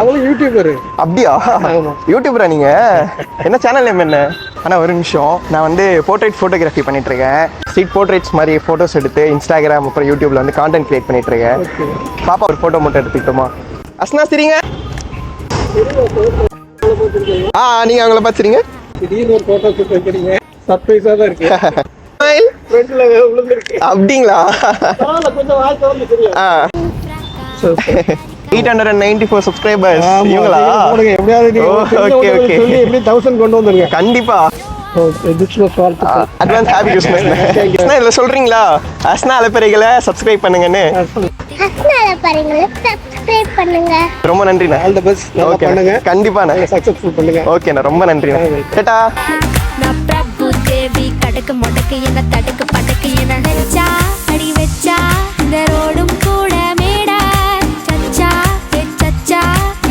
அவளும் யூடியூபர். அப்படியா? யூடியூபரா நீங்க? என்ன சேனல் நேம் என்ன? ஆனால் ஒரு நிமிஷம், நான் வந்து போர்ட்ரேட் ஃபோட்டோகிராஃபி பண்ணிட்டு இருக்கேன். ஸ்ட்ரீட் போர்ட்ரேட்ஸ் மாதிரி ஃபோட்டோஸ் எடுத்து இன்ஸ்டாகிராம் அப்புறம் யூடியூப்ல வந்து கான்டென்ட் கிரியேட் பண்ணிட்டு இருக்கேன். பாப்பா ஒரு ஃபோட்டோ மட்டும் எடுத்துக்கிட்டோமா? அஸ்னா சரிங்க. நீங்க அவங்கள பார்த்துறீங்க. திடீர்னு ஒரு போட்டோ ஷூட் வைக்கிறீங்க, சர்ப்ரைஸா தான் இருக்கு. ஃப்ரெண்ட்ல விழுந்துருக்கு. அப்படிங்களா? கொஞ்சம் வாய் திறந்து தெரியும். 894 சப்ஸ்கிரைபர்ஸ் இவங்களா? எப்படியாவது சொல்லி எப்படி 1000 கொண்டு வந்துருங்க கண்டிப்பா. Advance happy Christmas. அஸ்னா இதுல சொல்றீங்களா அஸ்னா அலப்பறைகளை சப்ஸ்கிரைப் பண்ணுங்கன்னு? அஸ்னா அலப்பறைகளை சப்ஸ்கிரைப் பண்ணுங்க. ரொம்ப நன்றிண்ணா. All the best. நல்லா பண்ணுங்க. கண்டிப்பாண்ணா. சக்சஸ்ஃபுல் பண்ணுங்க. ஓகேண்ணா, ரொம்ப நன்றிண்ணா. கேட்டா நான் பிரபு தேவி கடக்கு முடக்கு என்ன தடுக்கு படக்கு என்ன நெஞ்சா அடிவே